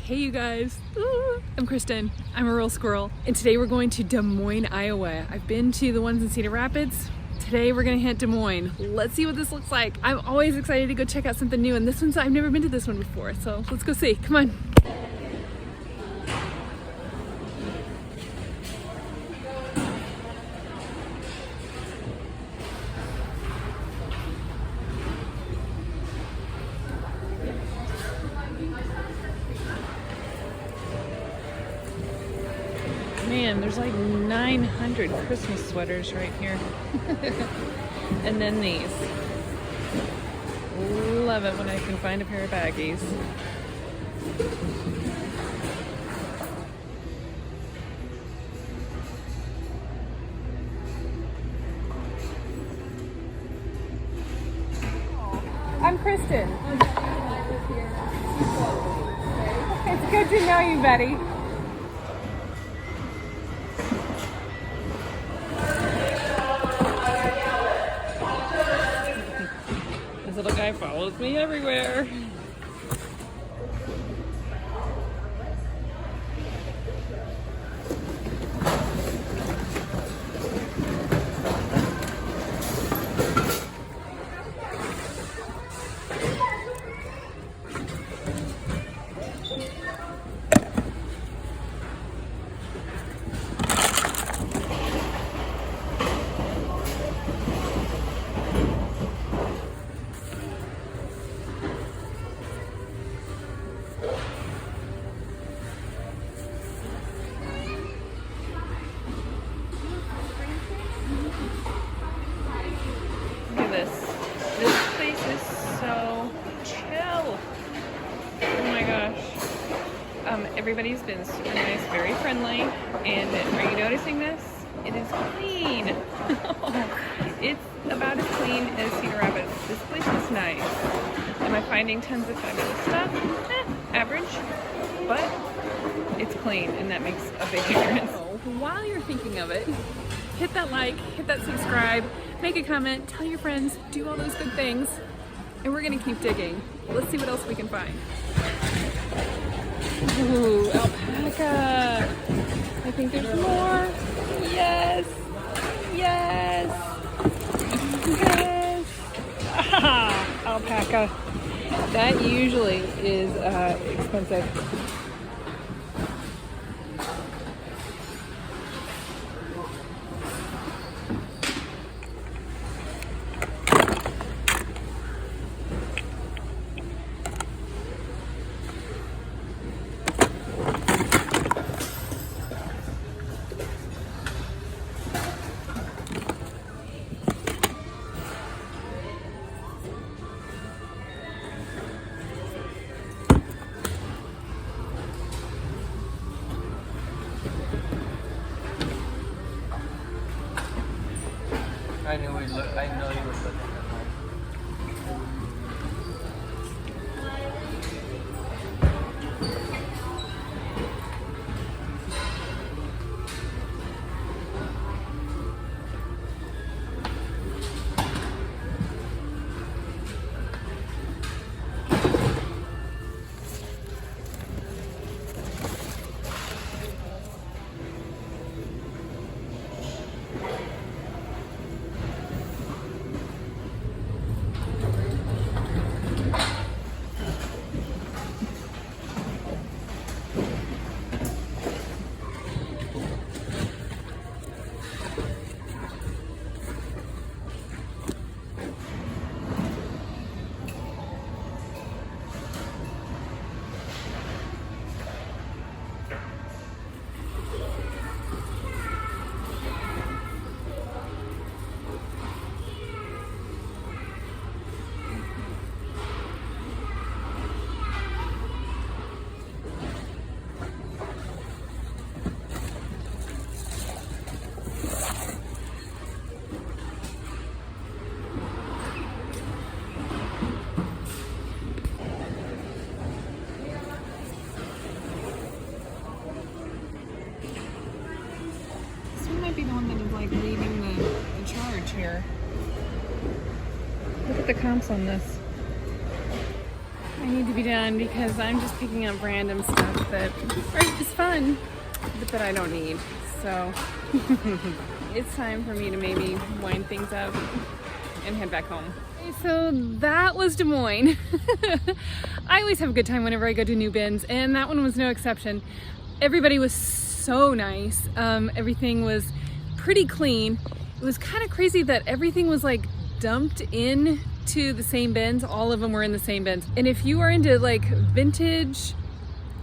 Hey you guys, I'm Kristin. I'm a Rural Squirrel, and today we're going to Des Moines, Iowa. I've been to the ones in Cedar Rapids. Today we're gonna hit Des Moines. Let's see what this looks like. I'm always excited to go check out something new, and this one's, I've never been to this one before, so let's go see. Come on. Man, there's like 900 Christmas sweaters right here. And then these. Love it when I can find a pair of baggies. I'm Kristin. It's good to know you, Betty. This little guy follows me everywhere. This place is so chill. Oh my gosh. Everybody's been super nice, very friendly. And are you noticing this? It is clean. It's about as clean as Cedar Rapids. This place is nice. Am I finding tons of fabulous stuff? Average. But it's clean, and that makes a big difference. While you're thinking of it, hit that like, hit that subscribe, make a comment, tell your friends, do all those good things, and we're gonna keep digging. Let's see what else we can find. Ooh, alpaca. I think there's more. Yes, yes, yes. Ah, alpaca. That usually is expensive. I know you were looking at mine. Be the one that is like leading the charge here. Look at the comps on this. I I need to be done because I'm just picking up random stuff that is fun, but that I don't need. So it's time for me to maybe wind things up and head back home. Okay, so that was Des Moines. I always have a good time whenever I go to new bins, and that one was no exception. Everybody was so nice. Everything was pretty clean. It was kind of crazy that everything was like dumped in to the same bins. All of them were in the same bins. And if you are into like vintage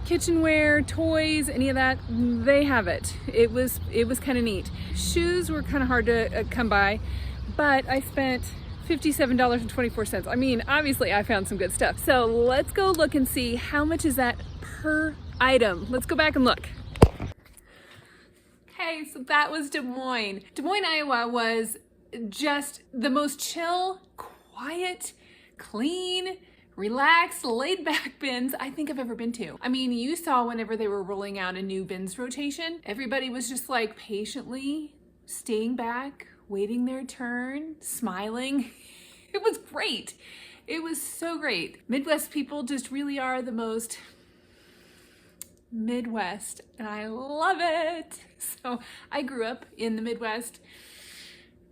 kitchenware, toys, any of that, they have it. It was kind of neat. Shoes were kind of hard to come by, but I spent $57.24. I mean, obviously I found some good stuff. So let's go look and see how much is that per item. Let's go back and look. Okay, so that was Des Moines. Des Moines, Iowa was just the most chill, quiet, clean, relaxed, laid back bins I think I've ever been to. I mean, you saw whenever they were rolling out a new bins rotation, everybody was just like patiently staying back, waiting their turn, smiling. It was great. It was so great. Midwest people just really are the most Midwest, and I love it. So I grew up in the Midwest,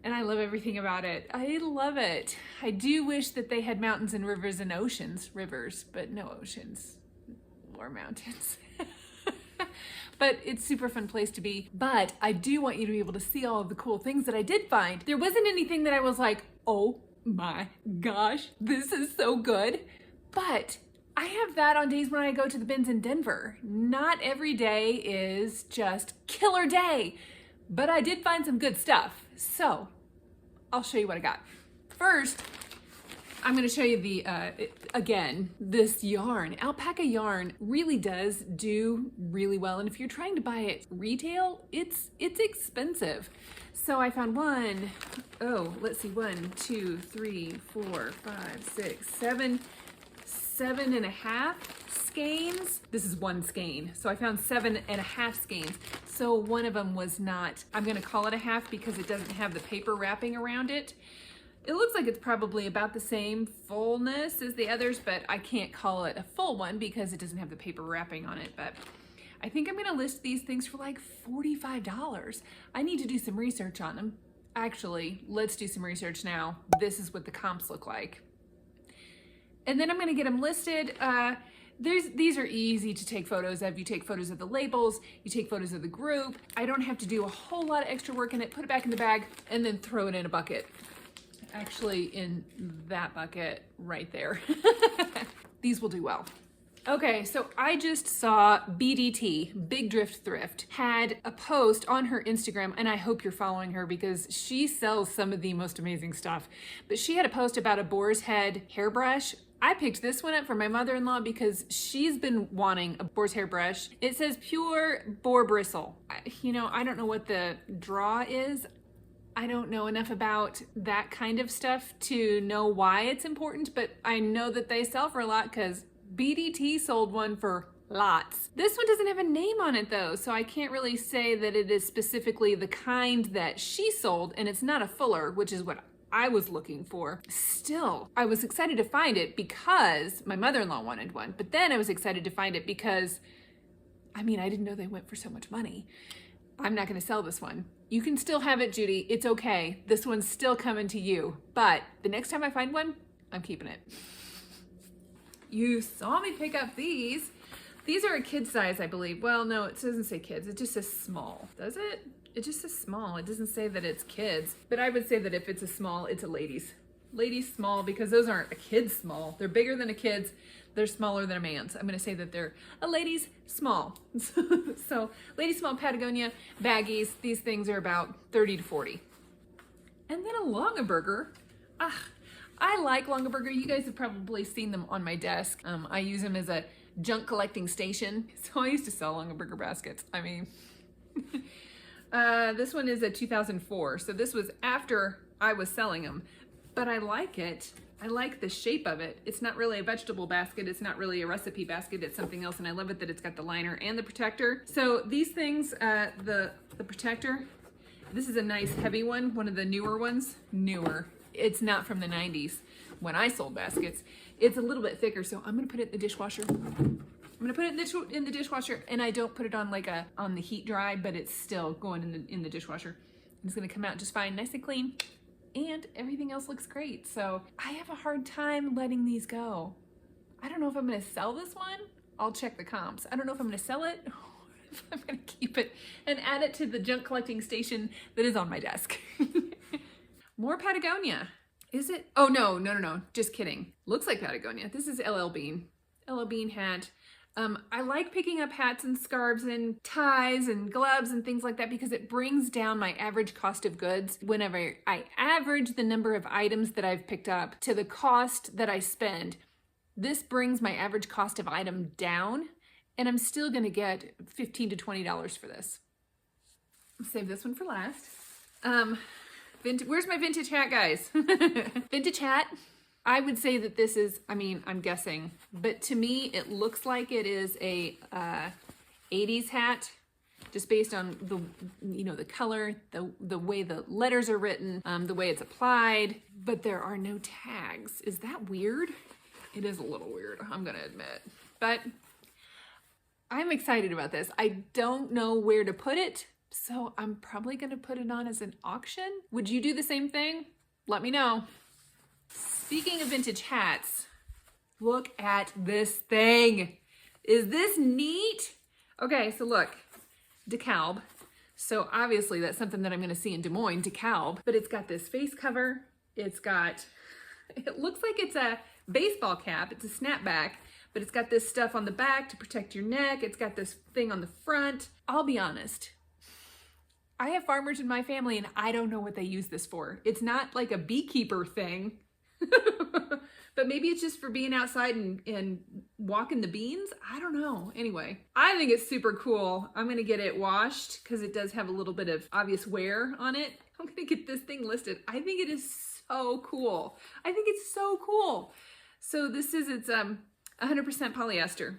and I love everything about it. I love it. I do wish that they had mountains and rivers and oceans. Rivers, but no oceans or mountains. But it's a super fun place to be. But I do want you to be able to see all of the cool things that I did find. There wasn't anything that I was like, oh my gosh, this is so good. But I have that on days when I go to the bins in Denver. Not every day is just killer day, but I did find some good stuff. So I'll show you what I got. First, I'm gonna show you the, again, this yarn. Alpaca yarn really does do really well. And if you're trying to buy it retail, it's expensive. So I found one, 7.5 skeins. This is one skein. So I found 7.5 skeins. So one of them was not, I'm gonna call it a half because it doesn't have the paper wrapping around it. It looks like it's probably about the same fullness as the others, but I can't call it a full one because it doesn't have the paper wrapping on it. But I think I'm gonna list these things for like $45. I need to do some research on them. Actually, let's do some research now. This is what the comps look like. And then I'm gonna get them listed. These are easy to take photos of. You take photos of the labels, you take photos of the group. I don't have to do a whole lot of extra work in it. Put it back in the bag and then throw it in a bucket. Actually, in that bucket right there. These will do well. Okay, so I just saw BDT, Big Drift Thrift, had a post on her Instagram, and I hope you're following her because she sells some of the most amazing stuff. But she had a post about a boar's head hairbrush. I picked this one up for my mother-in-law because she's been wanting a boar's hairbrush. It says pure boar bristle. You know, I don't know what the draw is. I don't know enough about that kind of stuff to know why it's important, but I know that they sell for a lot because BDT sold one for lots. This one doesn't have a name on it though, so I can't really say that it is specifically the kind that she sold, and it's not a fuller, which is what I was looking for. Still, I was excited to find it because my mother-in-law wanted one, but then I was excited to find it because, I mean, I didn't know they went for so much money. I'm not gonna sell this one. You can still have it, Judy. It's okay. This one's still coming to you. But the next time I find one, I'm keeping it. You saw me pick up these. These are a kid size, I believe. Well, no, it doesn't say kids. It just says small. Does it? It just says small. It doesn't say that it's kids. But I would say that if it's a small, it's a ladies. Ladies small, because those aren't a kid's small. They're bigger than a kid's. They're smaller than a man's. I'm gonna say that they're a ladies small. So ladies small Patagonia baggies, these things are about 30 to 40. And then a Longaberger. I like Longaberger. You guys have probably seen them on my desk. I use them as a junk collecting station. So I used to sell Longaberger baskets. I mean, this one is a 2004. So this was after I was selling them, but I like it. I like the shape of it. It's not really a vegetable basket. It's not really a recipe basket. It's something else. And I love it that it's got the liner and the protector. So these things, the protector, this is a nice heavy one of the newer ones. Newer. It's not from the 90s. when I sold baskets. It's a little bit thicker, so I'm gonna put it in the dishwasher. I'm gonna put it in the dishwasher, and I don't put it on like on the heat dry, but it's still going in the dishwasher. It's gonna come out just fine, nice and clean, and everything else looks great. So I have a hard time letting these go. I don't know if I'm gonna sell this one. I'll check the comps. I don't know if I'm gonna sell it or if I'm gonna keep it and add it to the junk collecting station that is on my desk. More Patagonia. Is it? Oh, no. Just kidding. Looks like Patagonia. This is LL Bean. LL Bean hat. I like picking up hats and scarves and ties and gloves and things like that because it brings down my average cost of goods. Whenever I average the number of items that I've picked up to the cost that I spend, this brings my average cost of item down, and I'm still gonna get $15 to $20 for this. I'll save this one for last. Where's my vintage hat, guys? Vintage hat. I would say that this is, I mean, I'm guessing, but to me, it looks like it is a 80s hat, just based on the color, the way the letters are written, the way it's applied, but there are no tags. Is that weird? It is a little weird, I'm gonna admit, but I'm excited about this. I don't know where to put it, so I'm probably gonna put it on as an auction. Would you do the same thing? Let me know. Speaking of vintage hats, look at this thing. Is this neat? Okay, so look, DeKalb. So obviously that's something that I'm gonna see in Des Moines, DeKalb, but it's got this face cover. It looks like it's a baseball cap. It's a snapback, but it's got this stuff on the back to protect your neck. It's got this thing on the front. I'll be honest. I have farmers in my family and I don't know what they use this for. It's not like a beekeeper thing, but maybe it's just for being outside and walking the beans. I don't know. Anyway, I think it's super cool. I'm gonna get it washed because it does have a little bit of obvious wear on it. I'm gonna get this thing listed. I think it is so cool. I think it's so cool. So it's 100% polyester.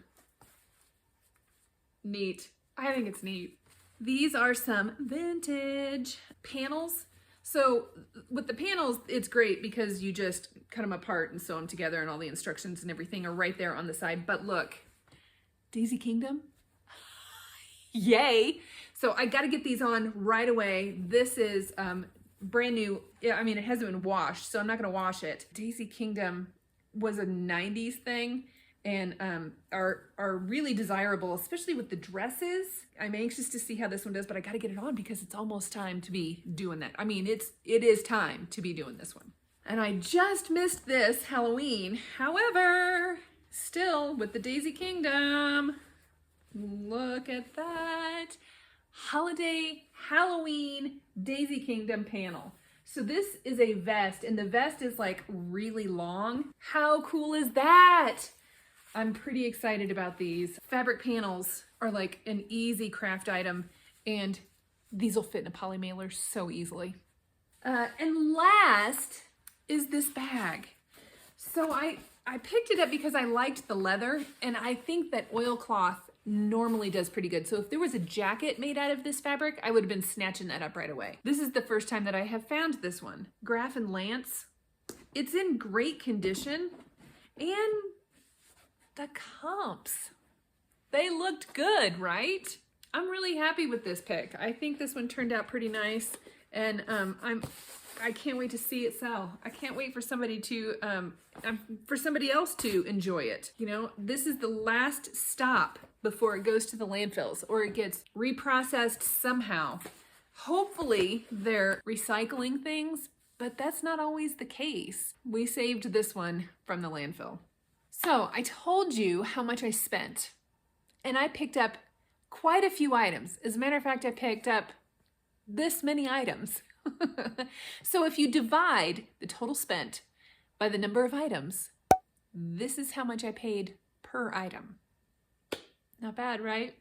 Neat. I think it's neat. These are some vintage panels. So with the panels, it's great because you just cut them apart and sew them together, and all the instructions and everything are right there on the side. But look, Daisy Kingdom, yay. So I got to get these on right away. This is brand new. I mean, it hasn't been washed, so I'm not going to wash it. Daisy Kingdom was a 90s thing and are really desirable, especially with the dresses. I'm anxious to see how this one does, but I gotta get it on because it's almost time to be doing that. I mean, it is time to be doing this one. And I just missed this Halloween. However, still with the Daisy Kingdom, look at that. Holiday Halloween Daisy Kingdom panel. So this is a vest, and the vest is like really long. How cool is that? I'm pretty excited about these. Fabric panels are like an easy craft item, and these will fit in a poly mailer so easily. And last is this bag. So I picked it up because I liked the leather, and I think that oilcloth normally does pretty good. So if there was a jacket made out of this fabric, I would have been snatching that up right away. This is the first time that I have found this one. Graf and Lance. It's in great condition, and the comps, they looked good, right? I'm really happy with this pick. I think this one turned out pretty nice, and I can't wait to see it sell. I can't wait for somebody else to enjoy it. You know, this is the last stop before it goes to the landfills or it gets reprocessed somehow. Hopefully they're recycling things, but that's not always the case. We saved this one from the landfill. So I told you how much I spent, and I picked up quite a few items. As a matter of fact, I picked up this many items. So if you divide the total spent by the number of items, this is how much I paid per item. Not bad, right?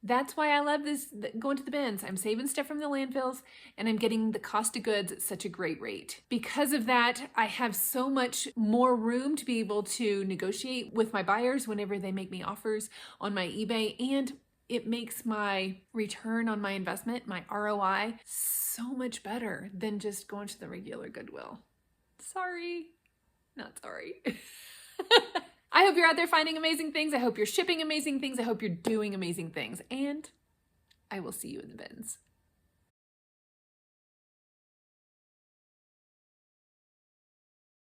That's why I love this, going to the bins. I'm saving stuff from the landfills, and I'm getting the cost of goods at such a great rate. Because of that, I have so much more room to be able to negotiate with my buyers whenever they make me offers on my eBay, and it makes my return on my investment, my ROI, so much better than just going to the regular Goodwill. Sorry. Not sorry. I hope you're out there finding amazing things. I hope you're shipping amazing things. I hope you're doing amazing things. And I will see you in the bins.